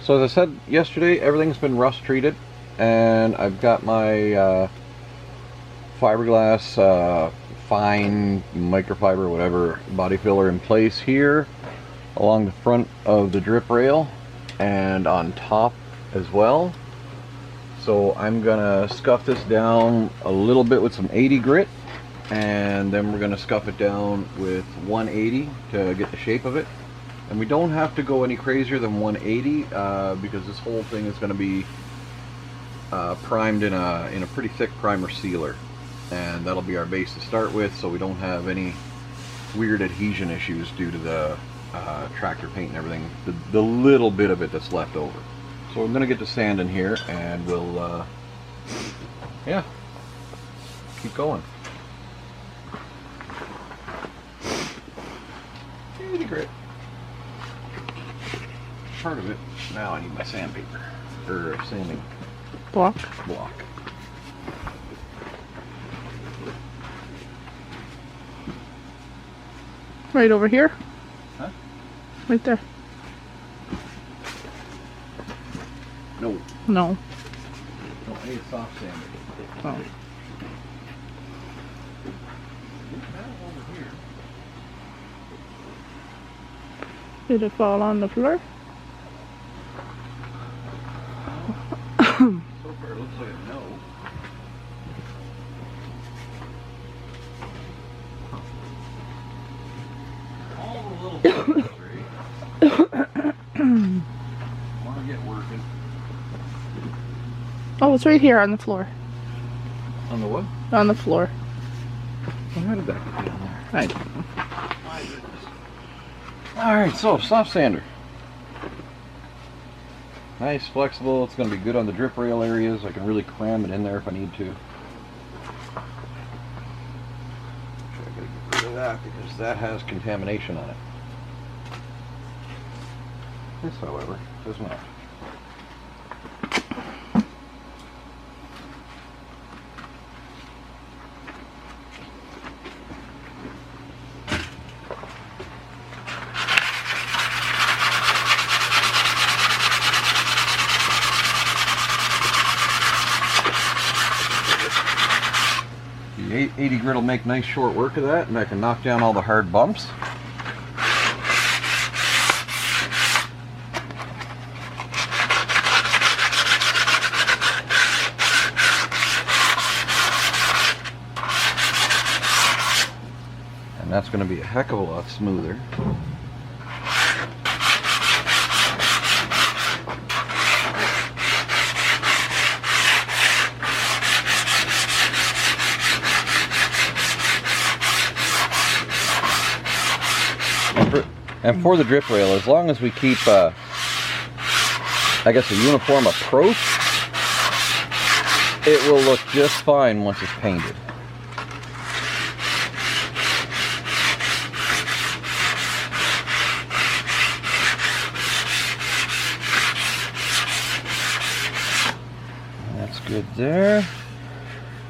So as I said yesterday, everything's been rust treated, and I've got my fiberglass fine microfiber, whatever, body filler in place here along the front of the drip rail and on top as well. So I'm gonna scuff this down a little bit with some 80 grit, and then we're gonna scuff it down with 180 to get the shape of it. And we don't have to go any crazier than 180 because this whole thing is going to be primed in a pretty thick primer sealer, and that'll be our base to start with, so we don't have any weird adhesion issues due to the tractor paint and everything, the little bit of it that's left over. So I'm going to get the sand in here, and we'll yeah, keep going. 80 grit. Part of it. Now I need my sandpaper, or sanding block. Right over here? Huh? Right there. No. No. No, I need a soft sand. Oh. Over here. Did it fall on the floor? So far it looks like a no. All the little bits, right? Want to get working. Oh, it's right here on the floor. On the what? On the floor. Well, how did that get down there? I My goodness. Alright, so soft sander. Nice, flexible. It's going to be good on the drip rail areas. I can really cram it in there if I need to. I gotta get rid of that because that has contamination on it. This, however, does not. The 80 grit will make nice short work of that, and I can knock down all the hard bumps. And that's going to be a heck of a lot smoother. And for the drip rail, as long as we keep, I guess, a uniform approach, it will look just fine once it's painted. That's good there.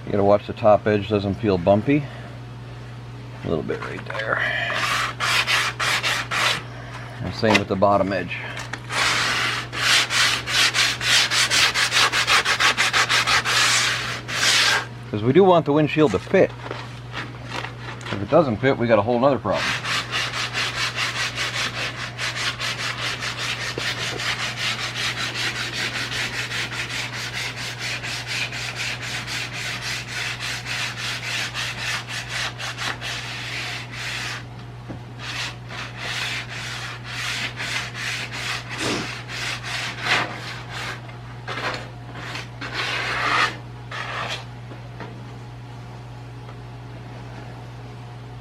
You gotta watch the top edge doesn't feel bumpy. A little bit right there. And same with the bottom edge. Because we do want the windshield to fit. If it doesn't fit, we got a whole nother problem.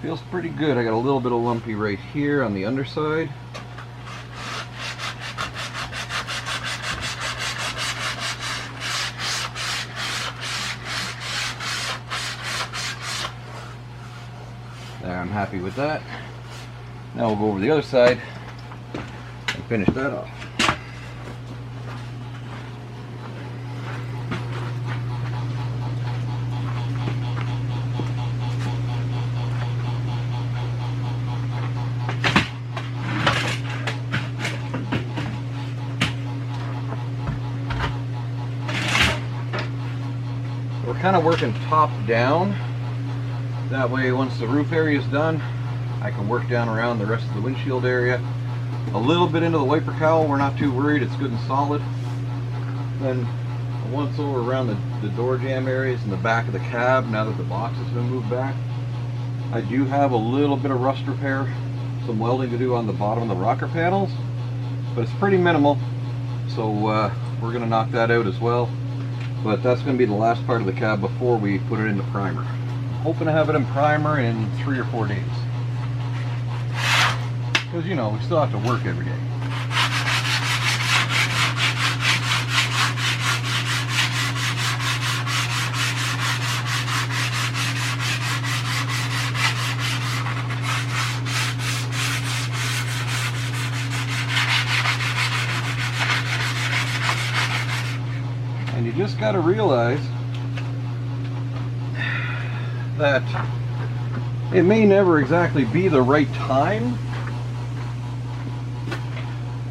Feels pretty good. I got a little bit of lumpy right here on the underside. There, I'm happy with that. Now we'll go over the other side and finish that off. kind of working top down. That way, once the roof area is done, I can work down around the rest of the windshield area. A little bit into the wiper cowl, we're not too worried, it's good and solid. Then once over around the door jamb areas in the back of the cab, now that the box has been moved back, I do have a little bit of rust repair, some welding to do on the bottom of the rocker panels, but it's pretty minimal, so we're going to knock that out as well. But that's going to be the last part of the cab before we put it into primer. I'm hoping to have it in primer in 3 or 4 days. Because, you know, we still have to work every day. And you just got to realize that it may never exactly be the right time.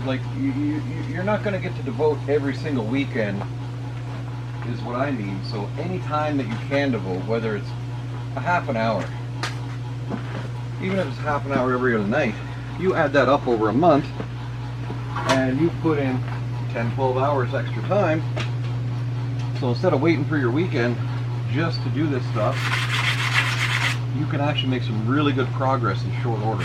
Like, you're not going to get to devote every single weekend, is what I mean. So any time that you can devote, whether it's a half an hour, even if it's half an hour every other night, you add that up over a month, and you put in 10, 12 hours extra time. So instead of waiting for your weekend just to do this stuff, you can actually make some really good progress in short order.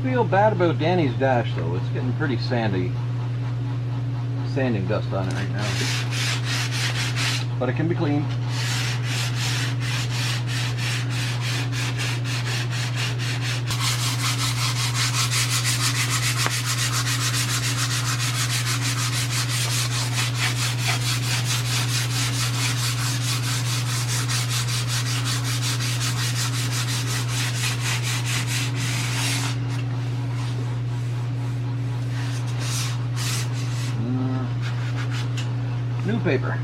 Feel bad about Danny's dash though. It's getting pretty sanding dust on it right now, but it can be cleaned. New paper.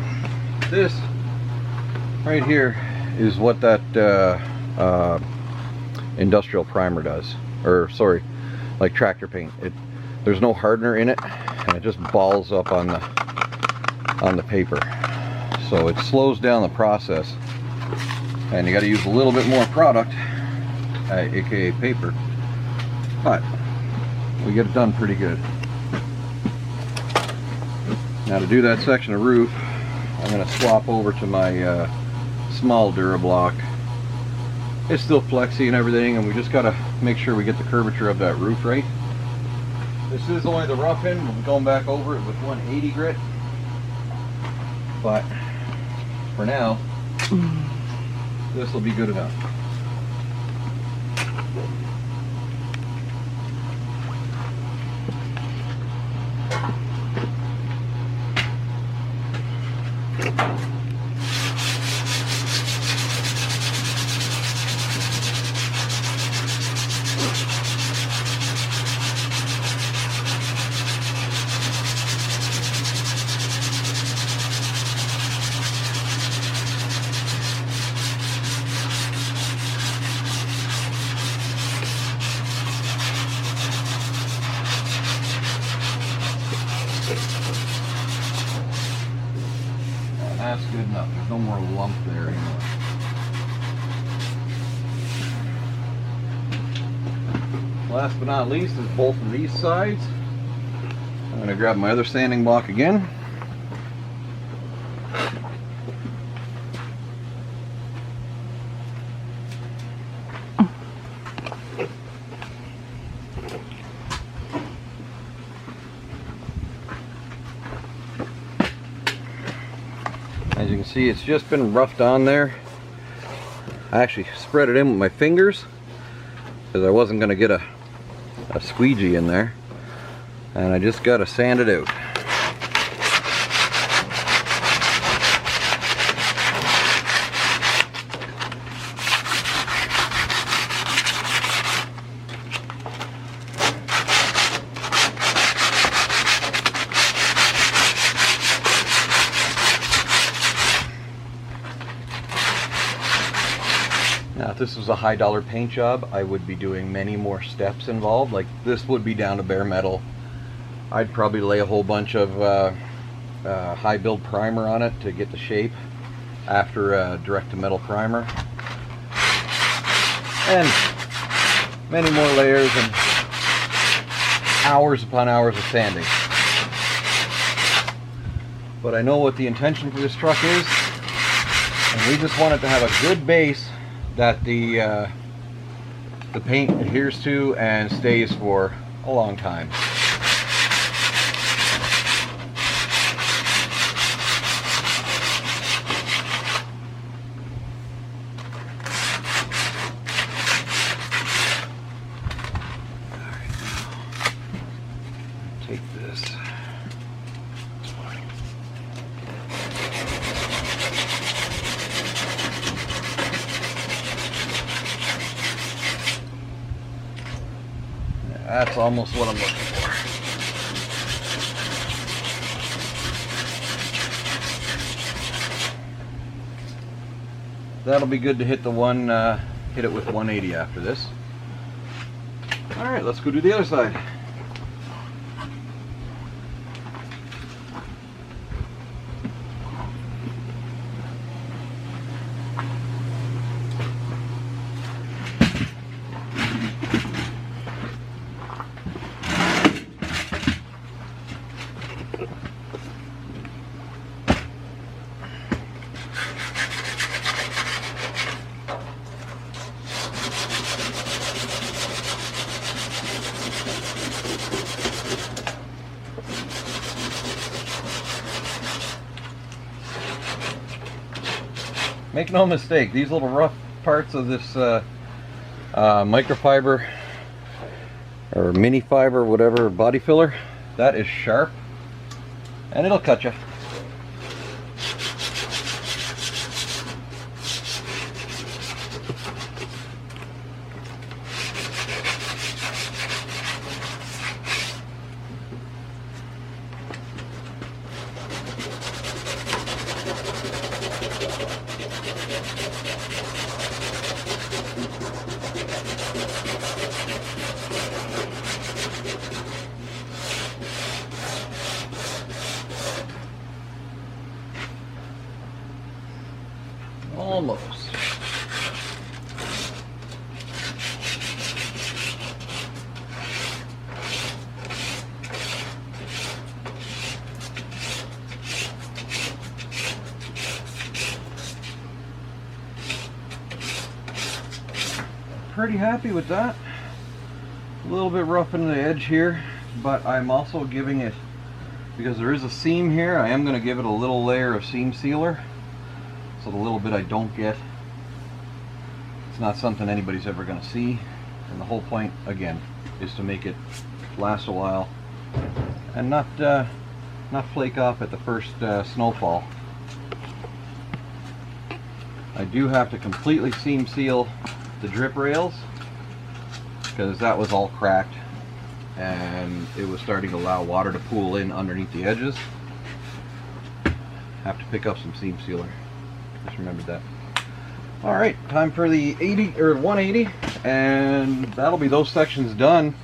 This right here is what that industrial primer does, or sorry, like tractor paint. There's no hardener in it, and it just balls up on the paper, so it slows down the process, and you got to use a little bit more product, aka paper, but we get it done pretty good. Now to do that section of roof, I'm going to swap over to my small Durablock. It's still flexy and everything, and we just got to make sure we get the curvature of that roof right. This is only the rough end. We'll be going back over it with 180 grit. But for now, this will be good enough. That's good enough. There's no more lump there anymore. Last but not least is both of these sides. I'm going to grab my other sanding block again. As you can see, it's just been roughed on there. I actually spread it in with my fingers because I wasn't going to get a squeegee in there, and I just got to sand it out. Now, if this was a high dollar paint job, I would be doing many more steps involved. Like, this would be down to bare metal. I'd probably lay a whole bunch of high build primer on it to get the shape after direct to metal primer. And many more layers and hours upon hours of sanding. But I know what the intention for this truck is, and we just want it to have a good base that the paint adheres to and stays for a long time. Take this. That's almost what I'm looking for. That'll be good to hit the one, hit it with 180 after this. All right, let's go do the other side. Make no mistake, these little rough parts of this microfiber or mini fiber, whatever, body filler, that is sharp and it'll cut you. Almost. Pretty happy with that. A little bit rough in the edge here, but I'm also giving it, because there is a seam here, I am going to give it a little layer of seam sealer. So the little bit I don't get, it's not something anybody's ever going to see. And the whole point, again, is to make it last a while and not flake off at the first snowfall. I do have to completely seam seal the drip rails because that was all cracked and it was starting to allow water to pool in underneath the edges. Have to pick up some seam sealer. Just remembered that. All right, time for the 80 or 180, and that'll be those sections done.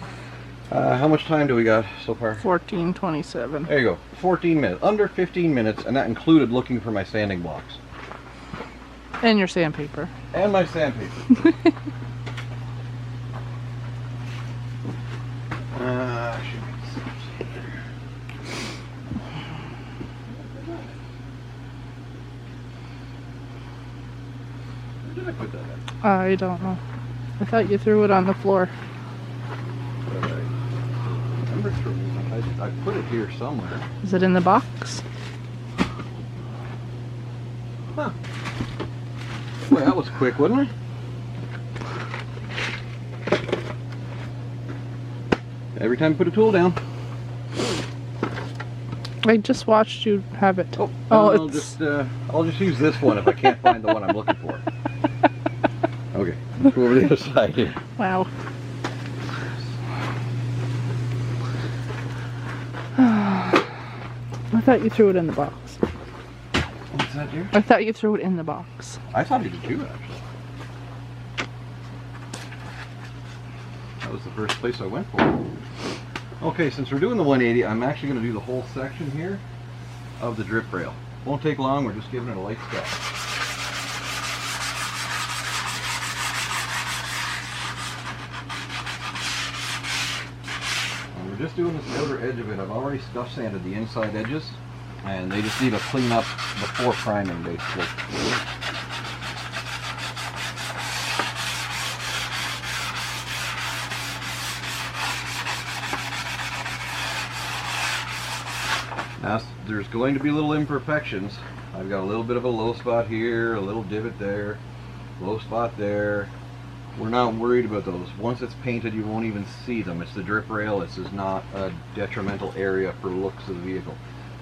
How much time do we got so far? 14:27. There you go, 14 minutes, under 15 minutes, and that included looking for my sanding box. And your sandpaper. And my sandpaper. Where did I put that at? I don't know. I thought you threw it on the floor. I put it here somewhere. Is it in the box? Huh. Well, that was quick, wasn't it? Every time you put a tool down. I just watched you have it. Oh, Oh, I'll just use this one if I can't find the one I'm looking for. Okay, let's go over the other side here. Wow. I thought you threw it in the box. What's that, dear? I thought you threw it in the box. I thought he did too, actually. That was the first place I went for. Okay, since we're doing the 180, I'm actually going to do the whole section here of the drip rail. Won't take long, we're just giving it a light step. And we're just doing this outer edge of it. I've already scuff sanded the inside edges, and they just need a clean up before priming, basically. Now, there's going to be little imperfections. I've got a little bit of a low spot here, a little divot there, low spot there. We're not worried about those. Once it's painted, you won't even see them. It's the drip rail. This is not a detrimental area for looks of the vehicle.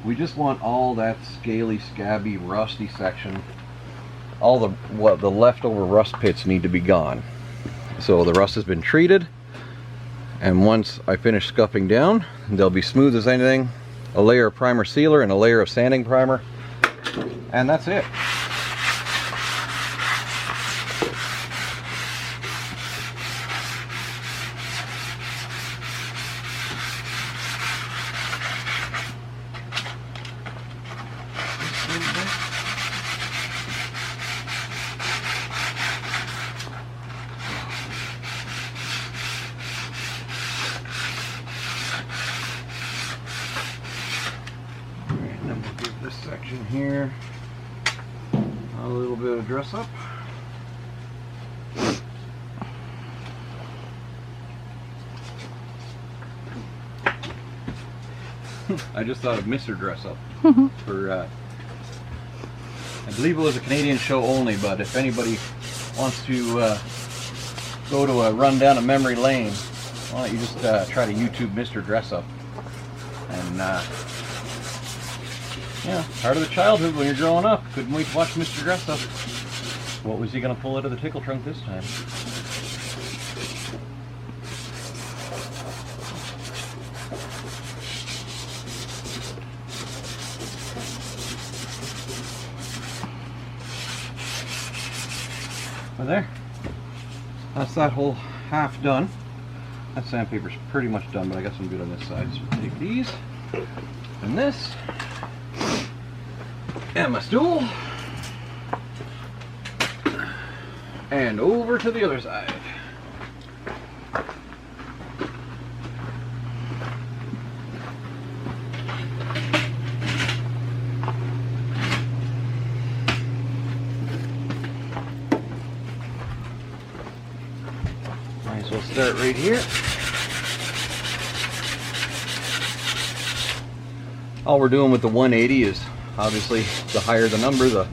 We just want all that scaly, scabby, rusty section. All the leftover rust pits need to be gone. So the rust has been treated, and once I finish scuffing down, they'll be smooth as anything. A layer of primer sealer and a layer of sanding primer, and that's it. This section here a little bit of dress up. I just thought of Mr. Dress Up for I believe it was a Canadian show only, but if anybody wants to go to a run down a memory lane, why don't you just try to YouTube Mr. Dress Up, and yeah, part of the childhood when you're growing up. Couldn't wait to watch Mr. Dress Up. What was he going to pull out of the tickle trunk this time? Well, there. That's that whole half done. That sandpaper's pretty much done, but I got some good on this side. So we'll take these and this. And my stool, and over to the other side. Might as well start right here. All we're doing with the 180 is obviously the higher the number, the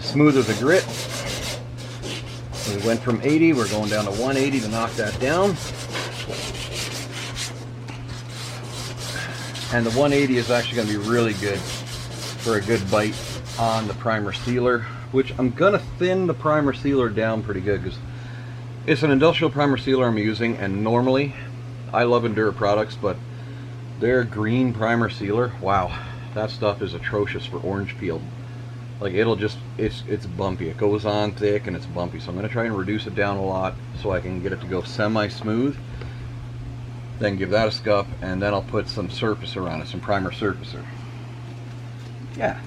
smoother the grit. We went from 80, we're going down to 180 to knock that down. And the 180 is actually going to be really good for a good bite on the primer sealer, which I'm going to thin the primer sealer down pretty good because it's an industrial primer sealer I'm using, and normally I love Endura products, but their green primer sealer, wow, that stuff is atrocious for orange peel. Like, it'll just, it's bumpy. It goes on thick and it's bumpy. So I'm going to try and reduce it down a lot so I can get it to go semi-smooth. Then give that a scuff, and then I'll put some surfacer on it, some primer surfacer. Yeah,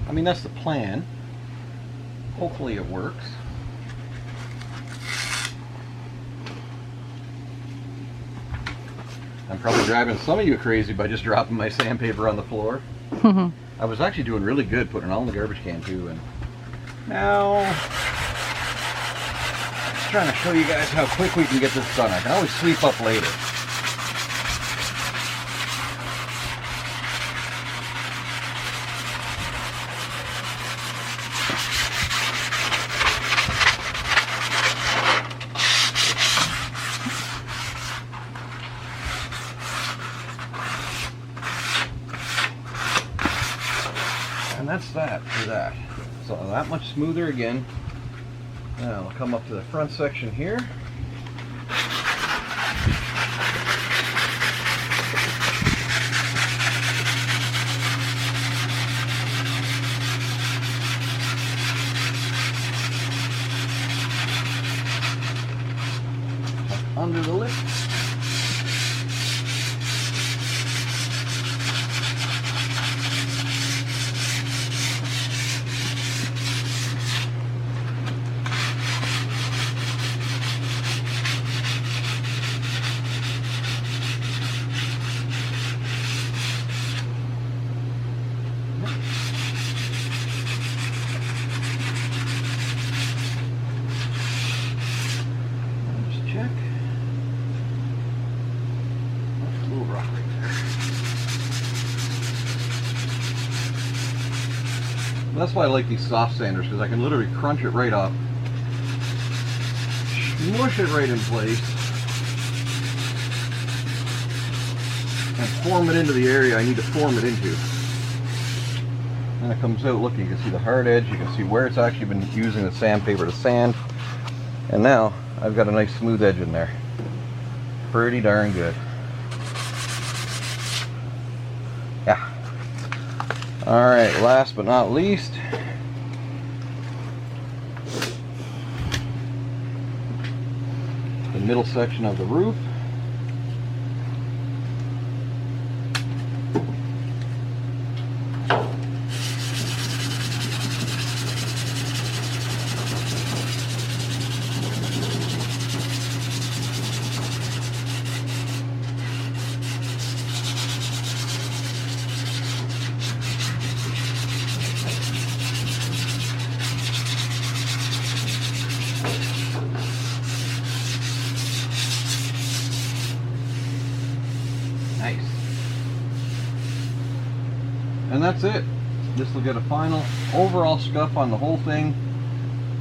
I mean, that's the plan. Hopefully it works. I'm probably driving some of you crazy by just dropping my sandpaper on the floor. I was actually doing really good putting it all in the garbage can too, and now just trying to show you guys how quick we can get this done. I can always sweep up later. And that's that for that. So that much smoother again. Now I'll come up to the front section here. Under the lip. Just check. That's why I like these soft sanders, because I can literally crunch it right up, smush it right in place, and form it into the area I need to form it into. And it comes out, look, you can see the hard edge, you can see where it's actually been using the sandpaper to sand, and now I've got a nice smooth edge in there. Pretty darn good. Yeah. Alright, last but not least, the middle section of the roof. Nice. And that's it. This will get a final overall scuff on the whole thing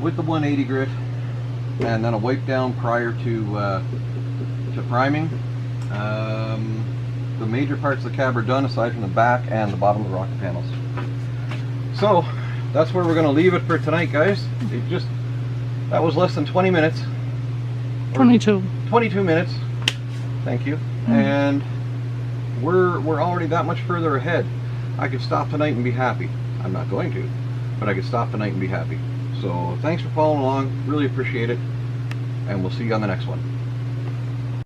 with the 180 grit, and then a wipe down prior to priming. The major parts of the cab are done aside from the back and the bottom of the rocker panels. So that's where we're going to leave it for tonight, guys. That was less than 20 minutes. 22. 22 minutes. Thank you. And we're already that much further ahead. I could stop tonight and be happy. I'm not going to, but I could stop tonight and be happy. So thanks for following along. Really appreciate it. And we'll see you on the next one.